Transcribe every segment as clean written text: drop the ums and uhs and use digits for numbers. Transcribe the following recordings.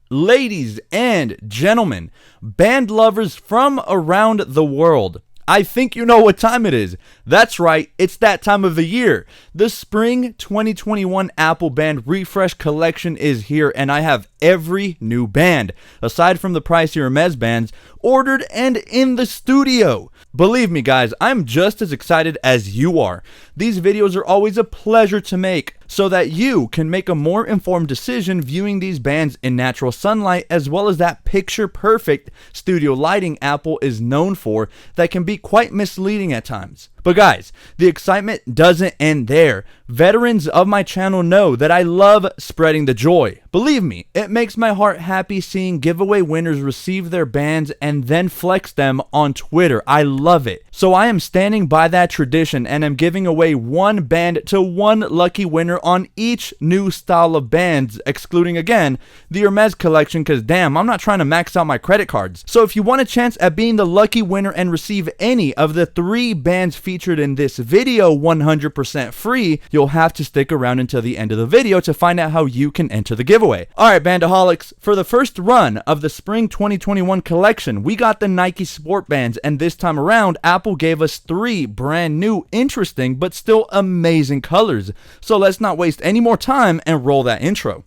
Ladies and gentlemen, band lovers from around the world, I think you know what time it is. That's right, it's that time of the year. The Spring 2021 Apple Band Refresh Collection is here, and I have every new band, aside from the pricier Hermes bands, ordered and in the studio. Believe me guys, I'm just as excited as you are. These videos are always a pleasure to make, so that you can make a more informed decision viewing these bands in natural sunlight, as well as that picture perfect studio lighting Apple is known for that can be quite misleading at times. But guys, the excitement doesn't end there. Veterans of my channel know that I love spreading the joy. Believe me, it makes my heart happy seeing giveaway winners receive their bands and then flex them on Twitter. I love it. So I am standing by that tradition and am giving away one band to one lucky winner on each new style of bands, excluding again the Hermes collection, because damn, I'm not trying to max out my credit cards. So if you want a chance at being the lucky winner and receive any of the 3 bands featured in this video 100% free, you'll have to stick around until the end of the video to find out how you can enter the giveaway. Alright bandaholics, for the first run of the Spring 2021 collection, we got the Nike Sport Bands, and this time around, Apple gave us 3 brand new, interesting, but still amazing colors. So let's not waste any more time and roll that intro.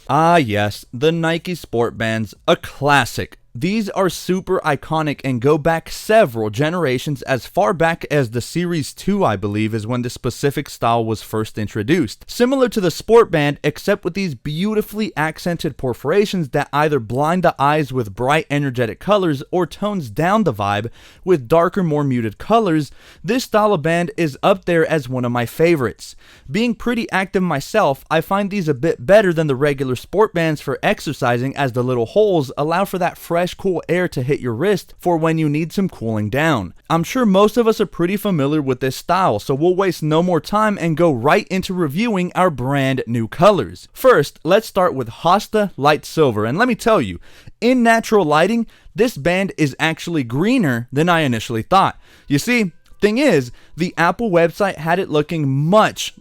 Ah yes, the Nike Sport Bands, a classic. These are super iconic and go back several generations, as far back as the Series 2, I believe, is when this specific style was first introduced. Similar to the Sport Band, except with these beautifully accented perforations that either blind the eyes with bright energetic colors or tones down the vibe with darker, more muted colors, this style of band is up there as one of my favorites. Being pretty active myself, I find these a bit better than the regular Sport Bands for exercising, as the little holes allow for that fresh cool air to hit your wrist for when you need some cooling down. I'm sure most of us are pretty familiar with this style, so we'll waste no more time and go right into reviewing our brand new colors. First, let's start with Hosta Light Silver, and let me tell you, in natural lighting, this band is actually greener than I initially thought. You see, thing is, the Apple website had it looking much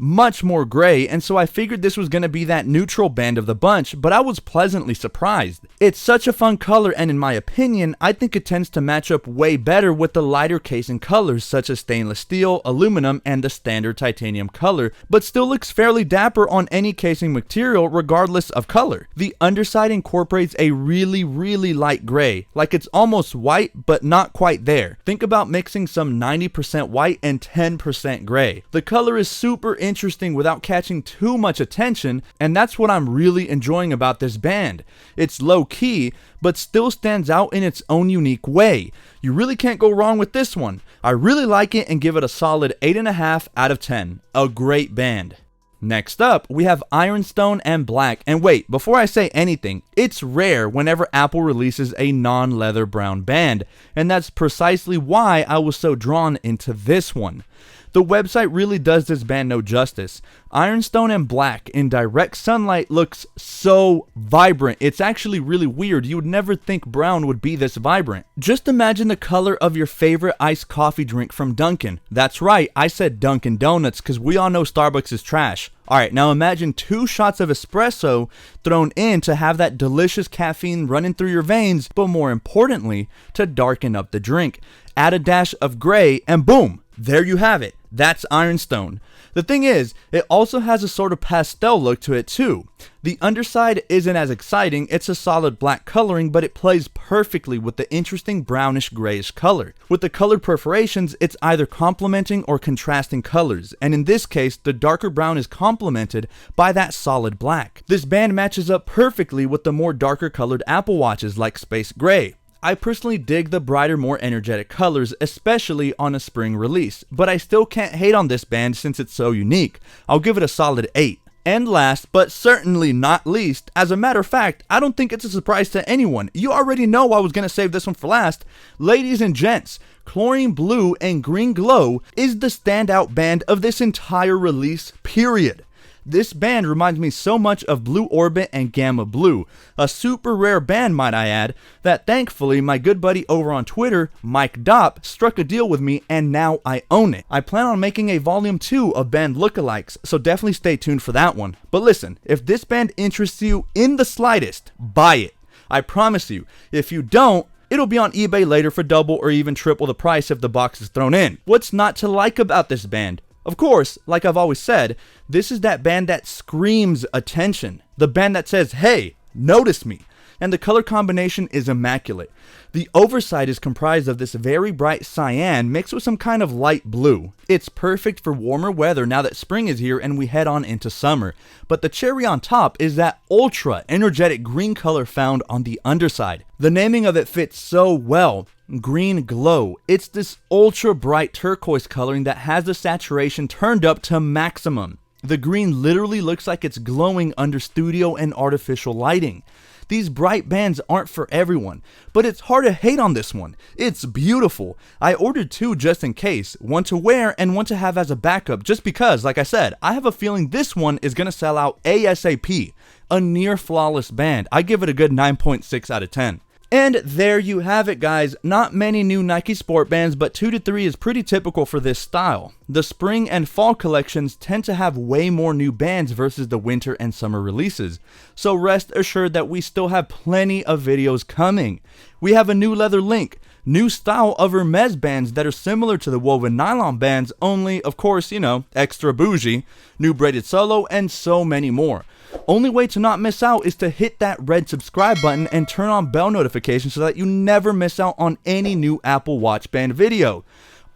more gray, and so I figured this was going to be that neutral band of the bunch, but I was pleasantly surprised. It's such a fun color, and in my opinion, I think it tends to match up way better with the lighter casing colors such as stainless steel, aluminum, and the standard titanium color, but still looks fairly dapper on any casing material regardless of color. The underside incorporates a really light gray, like it's almost white but not quite there. Think about mixing some 90% white and 10% gray. The color is super interesting without catching too much attention, and that's what I'm really enjoying about this band. It's low key, but still stands out in its own unique way. You really can't go wrong with this one. I really like it and give it a solid 8.5 out of 10. A great band. Next up, we have Ironstone Black, and wait, before I say anything, it's rare whenever Apple releases a non-leather brown band, and that's precisely why I was so drawn into this one. The website really does this band no justice. Ironstone Black in direct sunlight looks so vibrant. It's actually really weird. You would never think brown would be this vibrant. Just imagine the color of your favorite iced coffee drink from Dunkin'. That's right, I said Dunkin' Donuts because we all know Starbucks is trash. Alright, now imagine 2 shots of espresso thrown in to have that delicious caffeine running through your veins, but more importantly, to darken up the drink. Add a dash of gray and boom, there you have it. That's Ironstone. The thing is, it also has a sort of pastel look to it too. The underside isn't as exciting, it's a solid black coloring, but it plays perfectly with the interesting brownish grayish color. With the colored perforations, it's either complementing or contrasting colors, and in this case, the darker brown is complemented by that solid black. This band matches up perfectly with the more darker colored Apple Watches like Space Gray. I personally dig the brighter, more energetic colors, especially on a spring release, but I still can't hate on this band since it's so unique. I'll give it a solid 8. And last, but certainly not least, as a matter of fact, I don't think it's a surprise to anyone. You already know I was going to save this one for last. Ladies and gents, Chlorine Blue and Green Glow is the standout band of this entire release, period. This band reminds me so much of Blue Orbit and Gamma Blue, a super rare band might I add, that thankfully my good buddy over on Twitter, Mike Dopp, struck a deal with me and now I own it. I plan on making a volume 2 of band lookalikes, so definitely stay tuned for that one. But listen, if this band interests you in the slightest, buy it. I promise you, if you don't, it'll be on eBay later for double or even triple the price if the box is thrown in. What's not to like about this band? Of course, like I've always said, this is that band that screams attention. The band that says, hey, notice me. And the color combination is immaculate. The oversight is comprised of this very bright cyan mixed with some kind of light blue. It's perfect for warmer weather now that spring is here and we head on into summer. But the cherry on top is that ultra energetic green color found on the underside. The naming of it fits so well. Green Glow. It's this ultra bright turquoise coloring that has the saturation turned up to maximum. The green literally looks like it's glowing under studio and artificial lighting. These bright bands aren't for everyone, but it's hard to hate on this one. It's beautiful. I ordered 2 just in case, one to wear and one to have as a backup just because, like I said, I have a feeling this one is going to sell out ASAP. A near flawless band. I give it a good 9.6 out of 10. And there you have it, guys. Not many new Nike sport bands, but 2 to 3 is pretty typical for this style. The spring and fall collections tend to have way more new bands versus the winter and summer releases. So rest assured that we still have plenty of videos coming. We have a new leather link, new style of Hermes bands that are similar to the woven nylon bands, only, of course, you know, extra bougie, new braided solo, and so many more. Only way to not miss out is to hit that red subscribe button and turn on bell notifications so that you never miss out on any new Apple Watch band video.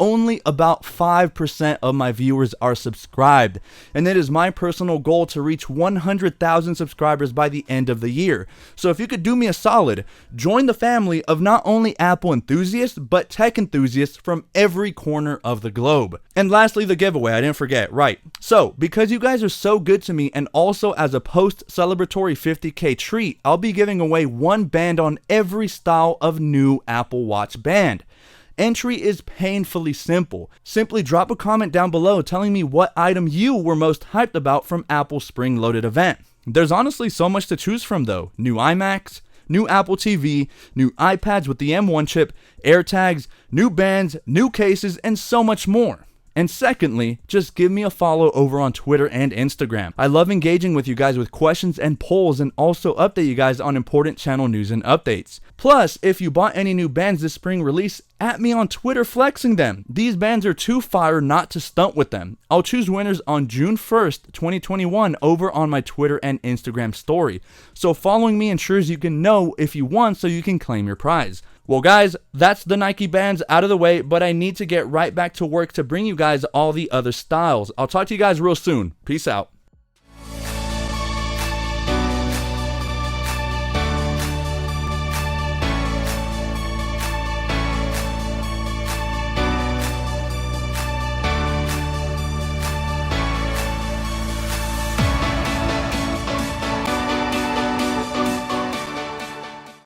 Only about 5% of my viewers are subscribed, and it is my personal goal to reach 100,000 subscribers by the end of the year. So if you could do me a solid, join the family of not only Apple enthusiasts, but tech enthusiasts from every corner of the globe. And lastly, the giveaway, I didn't forget, right. So, because you guys are so good to me, and also as a post-celebratory 50K treat, I'll be giving away 1 band on every style of new Apple Watch band. Entry is painfully simple. Simply drop a comment down below telling me what item you were most hyped about from Apple's spring loaded event. There's honestly so much to choose from though. New iMacs, new Apple TV, new iPads with the M1 chip, AirTags, new bands, new cases, and so much more. And secondly, just give me a follow over on Twitter and Instagram. I love engaging with you guys with questions and polls, and also update you guys on important channel news and updates. Plus, if you bought any new bands this spring release, at me on Twitter flexing them. These bands are too fire not to stunt with them. I'll choose winners on June 1st, 2021 over on my Twitter and Instagram story. So following me ensures you can know if you won so you can claim your prize. Well guys, that's the Nike bands out of the way, but I need to get right back to work to bring you guys all the other styles. I'll talk to you guys real soon. Peace out.